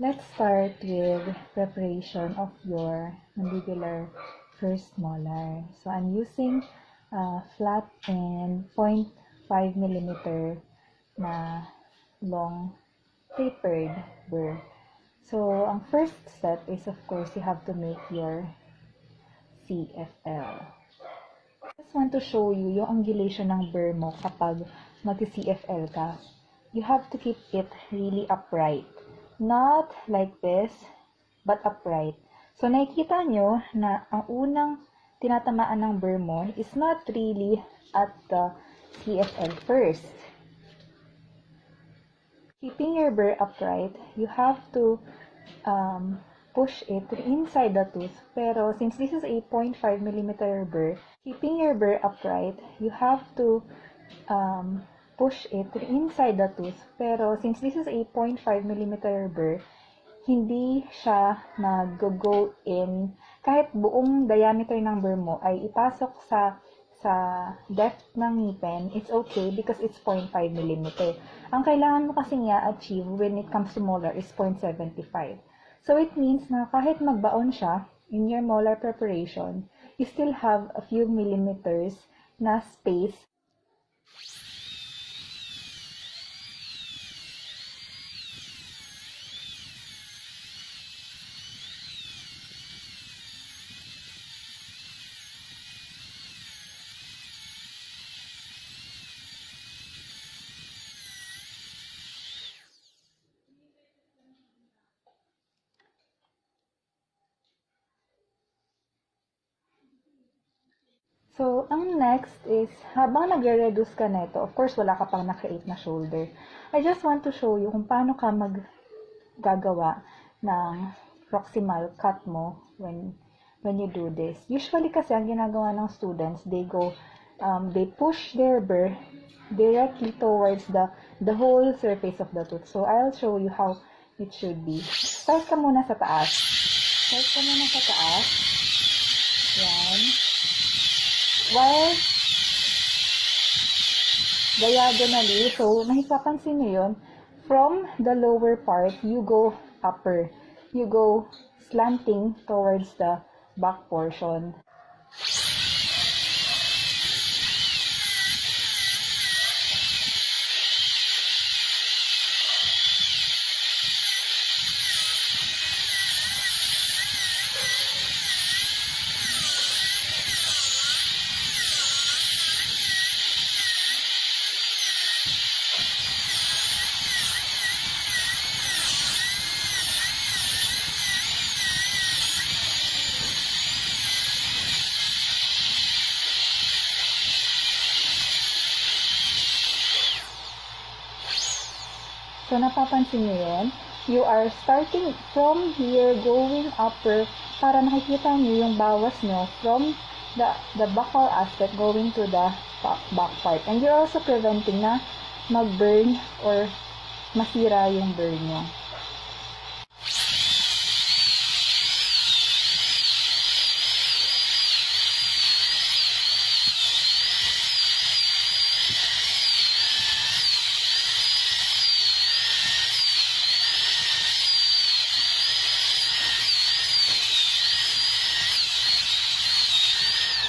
Let's start with preparation of your mandibular first molar. So I'm using flat and 0.5 millimeter na long tapered burr. So ang first step is, of course, you have to make your CFL. I just want to show you yung angulation ng burr mo kapag mag-CFL ka. You have to keep it really upright. Not like this, but upright. So, nakikita nyo na ang unang tinatamaan ng burr mo is not really at the CFL first. Keeping your burr upright, you have to push it inside the tooth. Pero, since this is a 0.5 millimeter burr, keeping your burr upright, you have to push it inside the tooth. Pero, since this is a 0.5 millimeter burr, hindi siya mag-go in. Kahit buong diameter ng burr mo ay ipasok sa depth ng ngipin, it's okay because it's 0.5 millimeter. Ang kailangan mo kasi nga achieve when it comes to molar is 0.75. So, it means na kahit magbaon siya in your molar preparation, you still have a few millimeters na space. So, ang next is, habang nagre-reduce ka neto, of course, wala ka pang na-create na shoulder. I just want to show you kung paano ka gagawa ng proximal cut mo when you do this. Usually kasi, ang ginagawa ng students, they push their burr directly towards the whole surface of the tooth. So, I'll show you how it should be. Start ka muna sa taas. Yan. While diagonally, so nahipapansin nyo yun, from the lower part, you go upper. You go slanting towards the back portion. So, napapansin nyo yun? You are starting from here, going upper, para nakikita nyo yung bawas nyo from the buccal aspect going to the back part. And you're also preventing na mag-burn or masira yung burr nyo.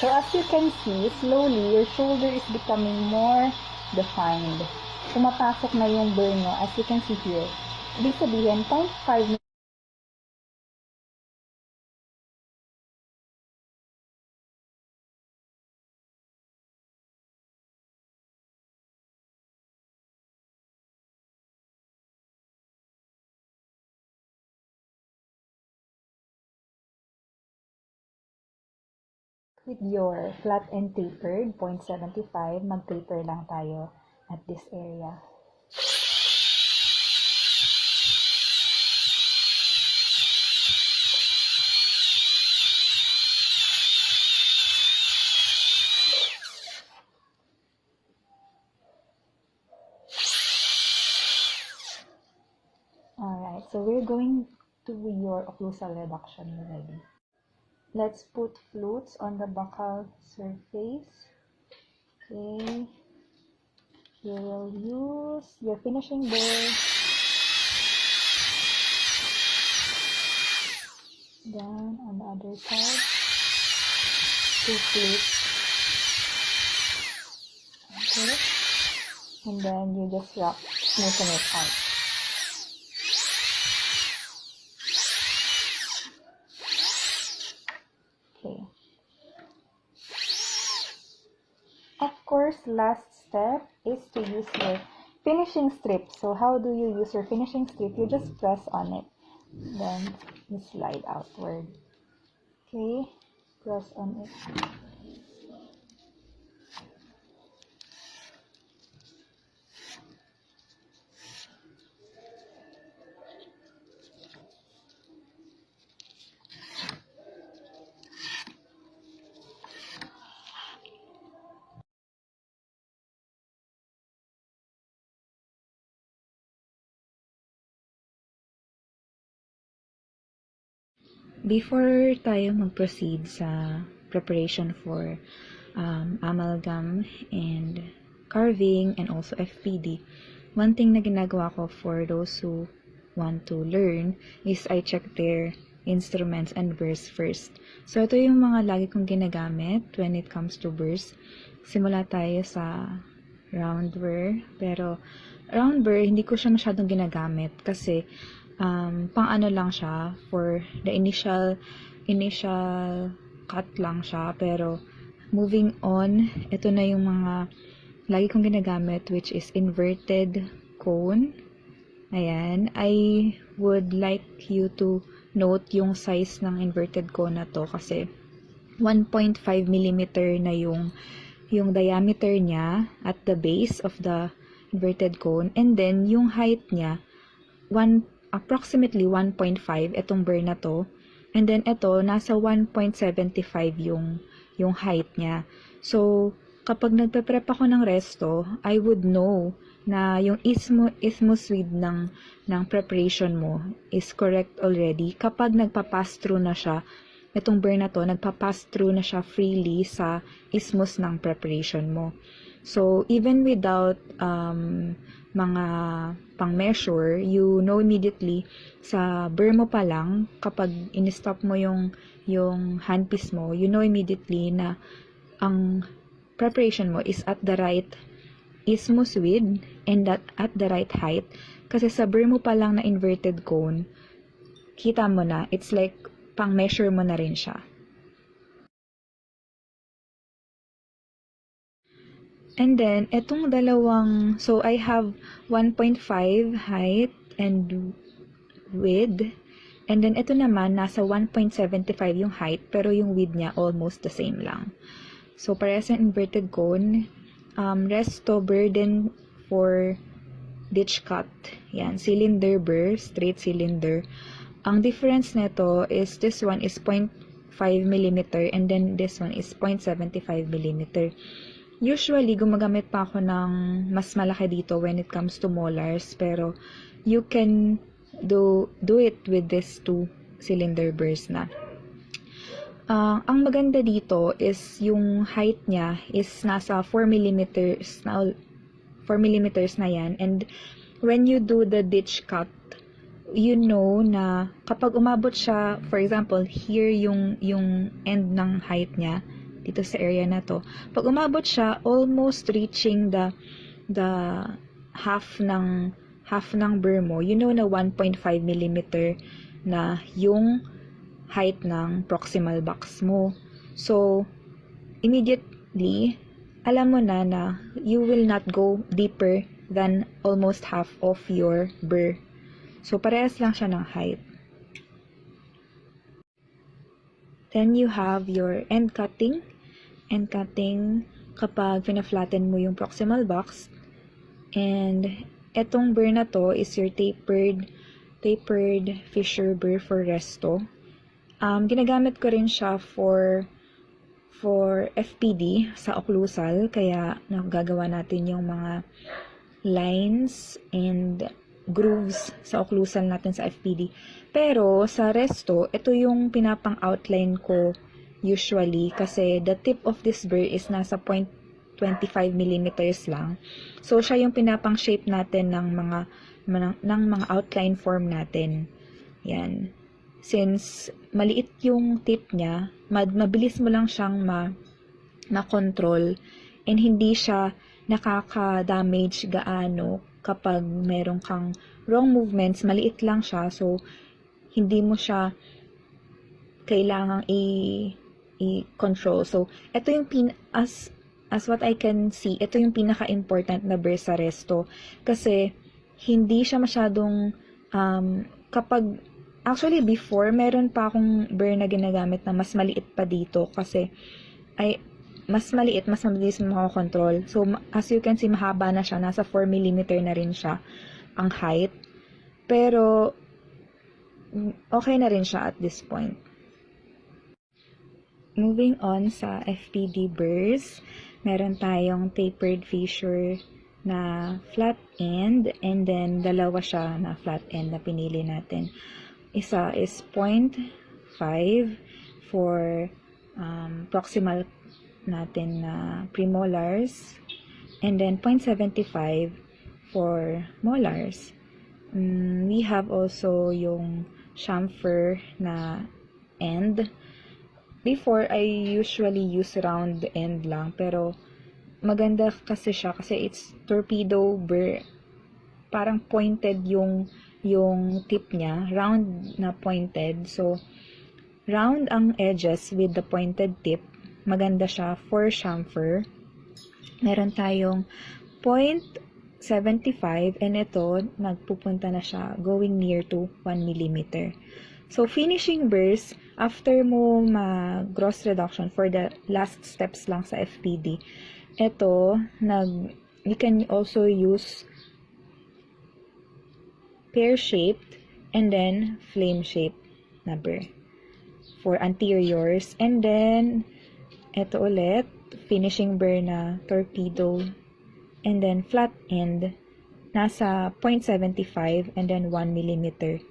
So, as you can see, slowly, your shoulder is becoming more defined. Pumapasok na yung burr nyo, as you can see here. Ibig sabihin, 0.5 with your flat and tapered, 0.75, mag-taper lang tayo at this area. Alright, so we're going to your occlusal reduction already. Let's put flutes on the buccal surface. Okay. You will use your finishing burr. other side. 2 clips. Okay. And then you just smoothen it out. Okay. Of course, last step is to use your finishing strip. So how do you use your finishing strip? You just press on it. Then you slide outward. Okay. Press on it. Before tayo mag-proceed sa preparation for amalgam and carving and also FPD, one thing na ginagawa ko for those who want to learn is I check their instruments and burrs first. So, ito yung mga lagi kong ginagamit when it comes to burrs. Simula tayo sa round burr, pero round burr, hindi ko siya masyadong ginagamit kasi pang ano lang siya for the initial cut lang siya, pero moving on, ito na yung mga lagi kong ginagamit, which is inverted cone. Ayan, I would like you to note yung size ng inverted cone na to kasi 1.5 mm na yung diameter niya at the base of the inverted cone, and then yung height niya approximately 1.5 itong burr na to, and then ito nasa 1.75 yung height niya. So kapag nagpe-prep ako ng resto, I would know na yung isthmus width ng preparation mo is correct already kapag nagpa-pass through na siya. Itong burr na to, nagpa-pass through na siya freely sa isthmus ng preparation mo. So, even without mga pang-measure, you know immediately sa burr mo pa lang, kapag in-stop mo yung handpiece mo, you know immediately na ang preparation mo is at the right isthmus width and at the right height. Kasi sa burr mo pa lang na inverted cone, kita mo na, it's like pang-measure mo na rin siya. And then, etong dalawang, so I have 1.5 height and width. And then, ito naman, nasa 1.75 yung height, pero yung width niya almost the same lang. So, parehas yung inverted cone. Resto burr din for ditch cut. Yan, cylinder burr, straight cylinder. Ang difference nito is this one is 0.5 mm and then this one is 0.75 mm. Usually, gumagamit pa ako ng mas malaki dito when it comes to molars, pero you can do it with these two cylinder burrs na. Ang maganda dito is yung height niya is nasa 4 mm na 4 mm na yan, and when you do the ditch cut, you know na kapag umabot siya, for example, here yung end ng height niya dito sa area na to, pag umabot siya almost reaching the half ng burr mo, you know na 1.5 mm na yung height ng proximal box mo. So immediately alam mo na you will not go deeper than almost half of your burr. So parehas lang siya ng height. Then you have your end cutting. End cutting kapag fina-flatten mo yung proximal box. And etong burr na to is your tapered fissure burr for resto. Ginagamit ko rin siya for FPD sa occlusal, kaya nagagawa natin yung mga lines and grooves sa occlusal natin sa FPD. Pero sa resto, ito yung pinapang outline ko usually kasi the tip of this burr is nasa 0.25 mm lang. So siya yung pinapang shape natin ng mga outline form natin. Yan. since maliit yung tip niya, mabilis mo lang siyang ma-control and hindi siya nakaka-damage gaano kapag meron kang wrong movements, maliit lang siya, so hindi mo siya kailangang i-control. So, ito yung as what I can see, ito yung pinaka-important na burr sa Resto. Kasi, hindi siya masyadong, kapag, actually before, meron pa akong burr na ginagamit na mas maliit pa dito. Kasi, mas maliit, mas mabilis mo makakontrol. So, as you can see, mahaba na siya. Nasa 4 mm na rin siya, ang height. Pero, okay na rin siya at this point. Moving on sa FPD burrs, meron tayong tapered fissure na flat end, and then dalawa siya na flat end na pinili natin. Isa is 0.5 for proximal natin na premolars, and then 0.75 for molars. We have also yung chamfer na end. Before, I usually use round end lang, pero maganda kasi siya kasi it's torpedo burr. Parang pointed yung tip niya, round na pointed. So, round ang edges with the pointed tip. Maganda siya for chamfer. Meron tayong 0.75 and ito, nagpupunta na siya going near to 1 mm. So, finishing burrs, after mo mag-gross reduction for the last steps lang sa FPD, ito, you can also use pear-shaped and then flame-shaped na burr for anteriors. And then, ito ulit, finishing burr na torpedo and then flat end, nasa 0.75 and then 1 mm.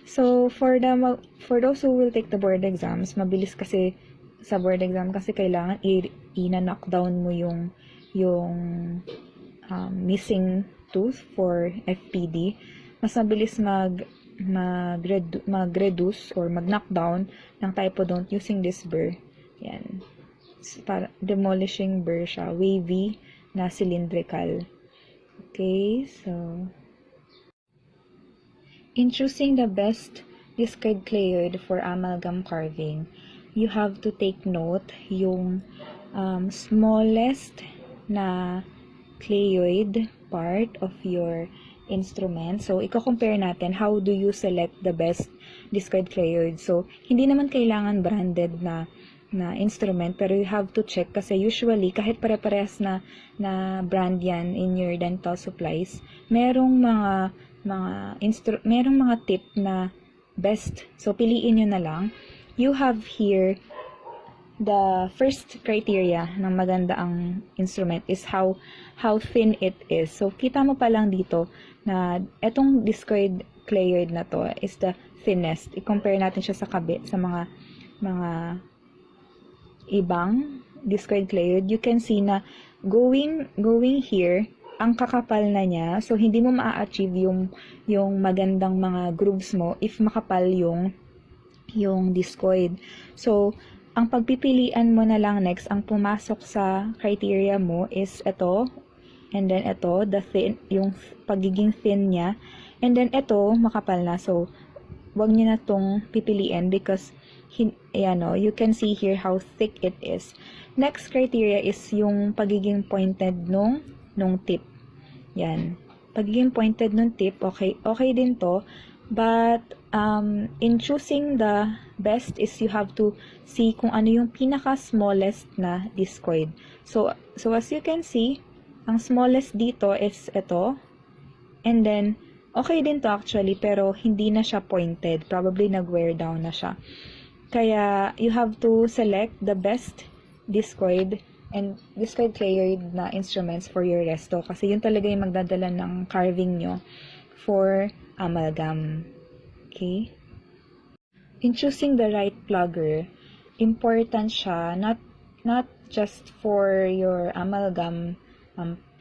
So, for those who will take the board exams, mabilis kasi sa board exam kasi kailangan i-knockdown mo yung missing tooth for FPD. Mas mabilis mag-reduce or mag-knockdown ng typodont using this burr. Yan. Para demolishing burr siya. Wavy na cylindrical. Okay, so in choosing the best discard clayoid for amalgam carving, you have to take note yung smallest na clayoid part of your instrument. So, i-compare natin how do you select the best discard clayoid. So, hindi naman kailangan branded na instrument, pero you have to check kasi usually kahit pare-parehas na brand yan in your dental supplies, merong mga tip na best. So, piliin nyo na lang. You have here the first criteria ng maganda ang instrument is how thin it is. So, kita mo pa lang dito na etong discoid clayoid na to is the thinnest. I-compare natin siya sa mga ibang discoid clayoid. You can see na going here, ang kakapal na niya. So, hindi mo ma-achieve yung magandang mga grooves mo if makapal yung discoid. So, ang pagpipilian mo na lang next, ang pumasok sa criteria mo is ito, and then ito, yung pagiging thin niya, and then ito, makapal na. So, wag niyo na tong pipiliin because you can see here how thick it is. Next criteria is yung pagiging pointed nung tip. Yan. Pagiging pointed nung tip, okay din to. But, in choosing the best is you have to see kung ano yung pinaka-smallest na discoid. So as you can see, ang smallest dito is ito. And then, okay din to actually, pero hindi na siya pointed. Probably nag-wear down na siya. Kaya, you have to select the best discoid and discoid clayoid na instruments for your resto. Kasi yun talaga yung magdadala ng carving nyo for amalgam. Okay? In choosing the right plugger, important siya, not just for your amalgam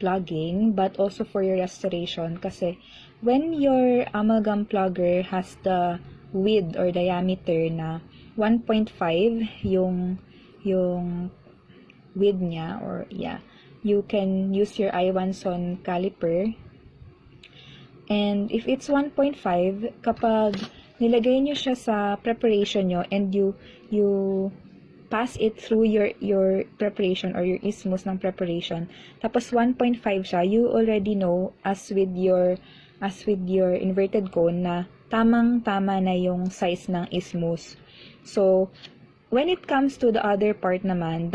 plugging, but also for your restoration. Kasi when your amalgam plugger has the width or diameter na 1.5 yung width niya, or you can use your I1-son caliper. And if it's 1.5, kapag nilagay nyo siya sa preparation nyo and you pass it through your preparation or your isthmus ng preparation, tapos 1.5 siya, you already know as with your inverted cone na tamang-tama na yung size ng isthmus. So, when it comes to the other part naman,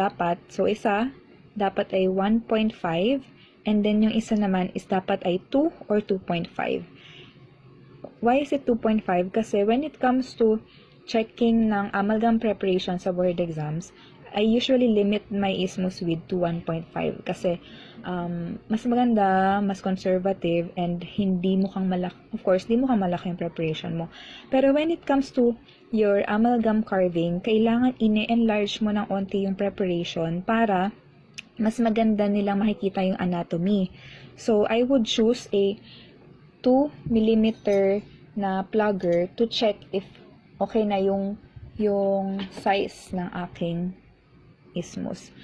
isa dapat ay 1.5, and then yung isa naman is dapat ay 2 or 2.5. Why is it 2.5? Kasi when it comes to checking ng amalgam preparation sa board exams, I usually limit my isthmus width to 1.5 kasi mas maganda, mas conservative, and hindi mukhang malaki. Of course, di mukhang malaki yung preparation mo. Pero when it comes to your amalgam carving, kailangan ini-enlarge mo ng onti yung preparation para mas maganda nilang makikita yung anatomy. So, I would choose a 2 mm na plugger to check if okay na yung size ng aking isthmus.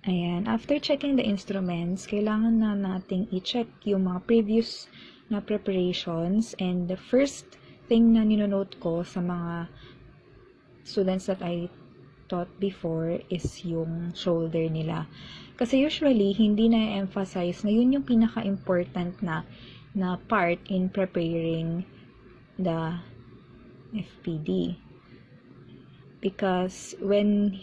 Ayan. After checking the instruments, kailangan na nating i-check yung mga previous na preparations. And the first thing na ninonote ko sa mga students that I taught before is yung shoulder nila. Kasi usually, hindi na-emphasize na yun yung pinaka-important na part in preparing the FPD. Because when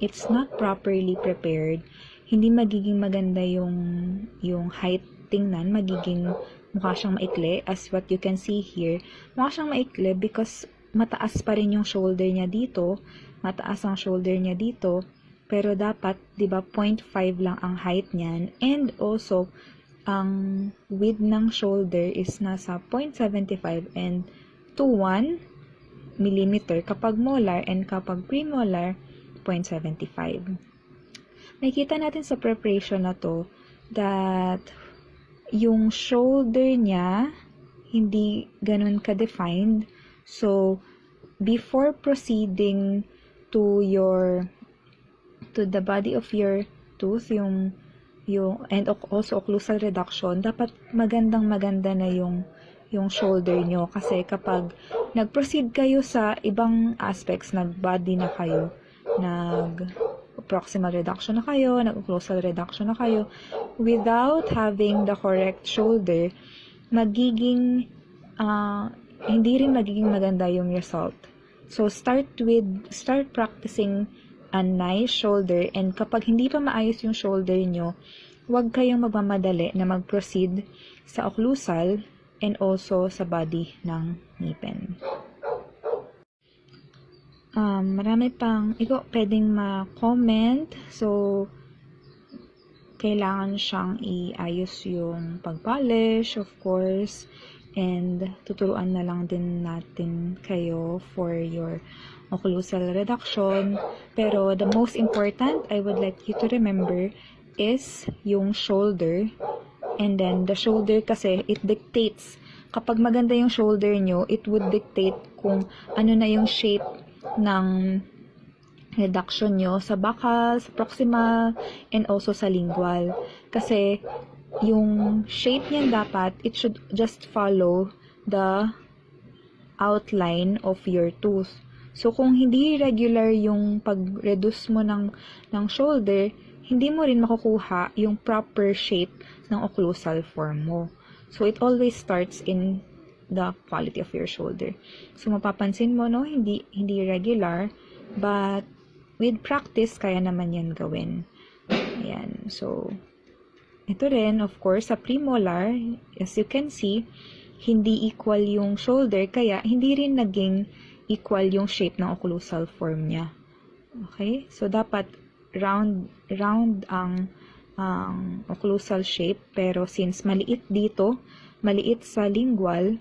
it's not properly prepared, hindi magiging maganda yung height tingnan, magiging mukha siyang maikli, as what you can see here. Mukha siyang maikli because mataas pa rin yung shoulder niya dito, mataas ang shoulder niya dito, pero dapat, di ba, 0.5 lang ang height niyan, and also, ang width ng shoulder is nasa 0.75 and to 1 mm kapag molar, and kapag premolar, 0.75. Nakikita natin sa preparation na to that yung shoulder niya hindi ganun ka-defined. So, before proceeding to the body of your tooth, yung and also occlusal reduction, dapat maganda na yung shoulder nyo. Kasi kapag nag-proceed kayo sa ibang aspects, nag-body na kayo, nag-proximal reduction na kayo, nag-occlusal reduction na kayo, without having the correct shoulder, hindi rin magiging maganda yung result. So, start practicing a nice shoulder, and kapag hindi pa maayos yung shoulder nyo, huwag kayong magmamadali na mag-proceed sa occlusal and also sa body ng ngipin. Marami pang pwedeng ma-comment. So, kailangan siyang iayos yung pag-polish, of course, and tuturuan na lang din natin kayo for your occlusal reduction. Pero the most important, I would like you to remember, is yung shoulder. And then, the shoulder kasi, it dictates. Kapag maganda yung shoulder nyo, it would dictate kung ano na yung shape ng reduction nyo sa buccal, sa proximal, and also sa lingual. Kasi, yung shape niyan dapat, it should just follow the outline of your tooth. So, kung hindi regular yung pag-reduce mo ng shoulder, hindi mo rin makukuha yung proper shape ng occlusal form mo. So, it always starts in the quality of your shoulder. So, mapapansin mo, no, hindi regular, but with practice, kaya naman yan gawin. Ayan. So, ito rin, of course, sa premolar, as you can see, hindi equal yung shoulder, kaya hindi rin naging equal yung shape ng occlusal form niya. Okay? So, dapat round ang occlusal shape, pero since maliit dito, maliit sa lingual,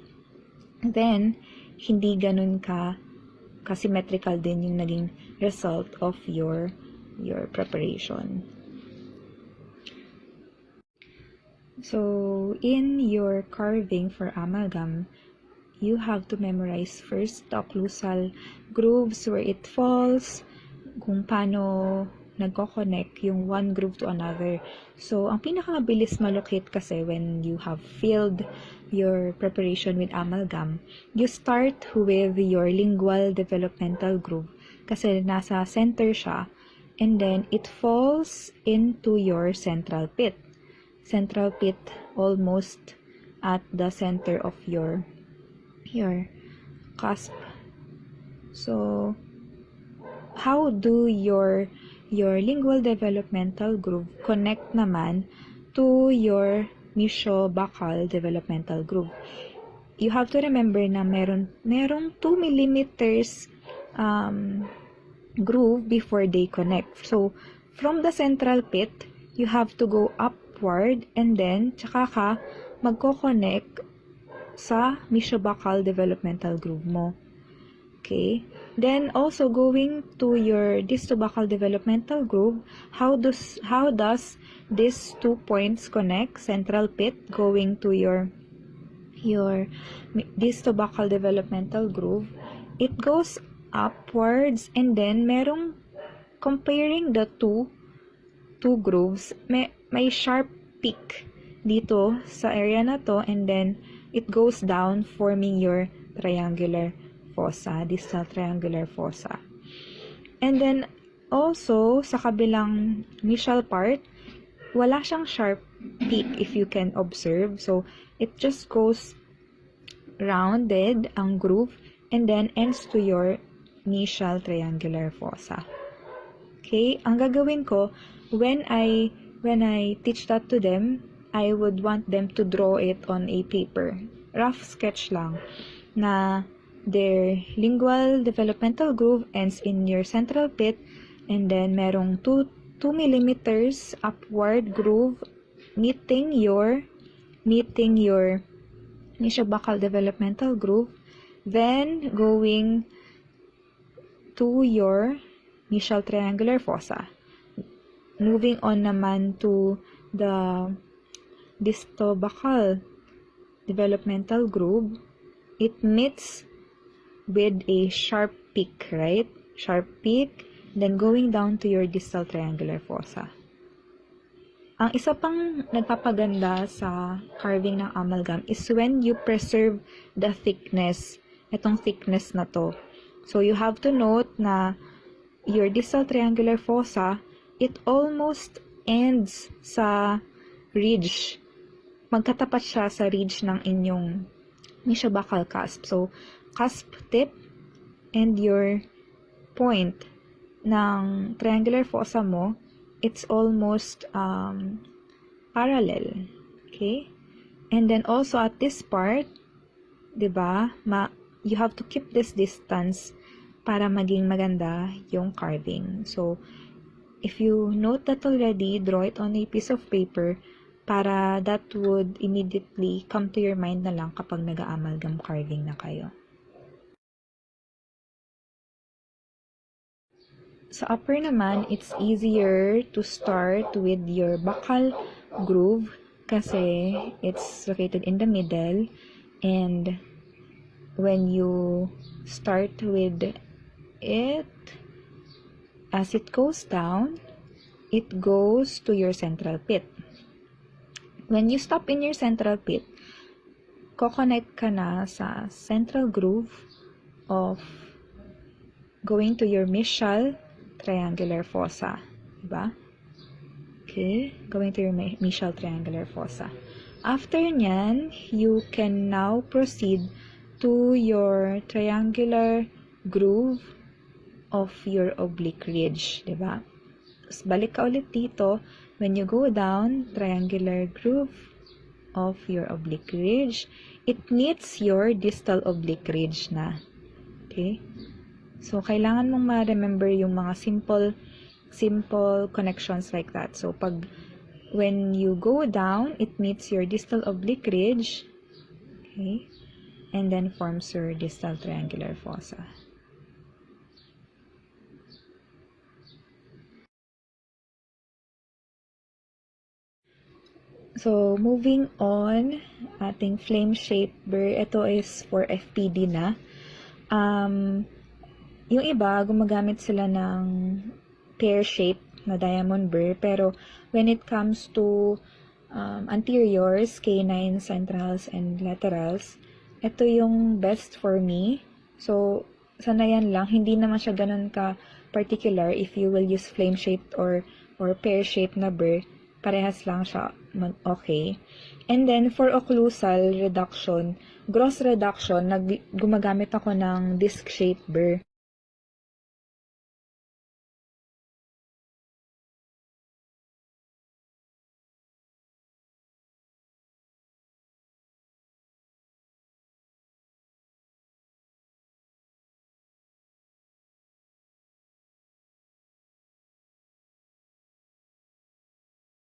then, hindi ganun ka-symmetrical din yung naging result of your your preparation. So, in your carving for amalgam, you have to memorize first the occlusal grooves where it falls, kung paano nagko-connect yung one groove to another. So, ang pinakamabilis malocate kasi when you have filled your preparation with amalgam, you start with your lingual developmental groove kasi nasa center siya, and then it falls into your central pit. Central pit almost at the center of your cusp. So, how do your lingual developmental groove connect naman to your mesio-buccal developmental groove? You have to remember na merong 2 millimeters groove before they connect. So, from the central pit, you have to go upward and then tsaka ka magko-connect sa mesio-buccal developmental groove mo. Okay? Then also going to your distobuccal developmental groove, how does these 2 points connect? Central pit going to your distobuccal developmental groove, it goes upwards, and then merong comparing the two grooves, may sharp peak dito sa area na to, and then it goes down forming your triangular fossa, distal triangular fossa. And then also sa kabilang mesial part, wala siyang sharp peak if you can observe. So it just goes rounded ang groove and then ends to your mesial triangular fossa. Okay, ang gagawin ko when I teach that to them, I would want them to draw it on a paper. Rough sketch lang na their lingual developmental groove ends in your central pit, and then merong 2 millimeters upward groove meeting your mesio-buccal developmental groove, then going to your mesial triangular fossa. Moving on naman to the distobuccal developmental groove, it meets with a sharp peak, right? Sharp peak, then going down to your distal triangular fossa. Ang isa pang nagpapaganda sa carving ng amalgam is when you preserve the thickness. Itong thickness na to. So you have to note na your distal triangular fossa, it almost ends sa ridge. Magkatapat siya sa ridge ng inyong mesio-buccal cusp. So, cusp tip and your point ng triangular fossa mo, it's almost parallel. Okay? And then also at this part, diba, you have to keep this distance para maging maganda yung carving. So, if you note that already, draw it on a piece of paper para that would immediately come to your mind na lang kapag nag-amalgam carving na kayo. Sa upper naman, it's easier to start with your buccal groove kasi it's located in the middle, and when you start with it, as it goes down, it goes to your central pit. When you stop in your central pit, ko-connect ka na sa central groove of going to your mesial triangular fossa. Diba? Okay, going to your mesial triangular fossa. After nyan, you can now proceed to your triangular groove of your oblique ridge, diba? So, balik ka ulit dito. When you go down, triangular groove of your oblique ridge, it meets your distal oblique ridge na. Okay? So, kailangan mong ma-remember yung mga simple connections like that. So, when you go down, it meets your distal oblique ridge, okay? And then forms your distal triangular fossa. So, moving on, ating flame shape burr. Ito is for FPD na. Yung iba, gumagamit sila ng pear shape na diamond burr. Pero, when it comes to anteriors, canines, centrals, and laterals, ito yung best for me. So, sanayan lang. Hindi naman siya ganun ka particular if you will use flame shaped or pear shaped na burr. Parehas lang siya okay. And then, for occlusal reduction, gross reduction, gumagamit ako ng disc shape burr.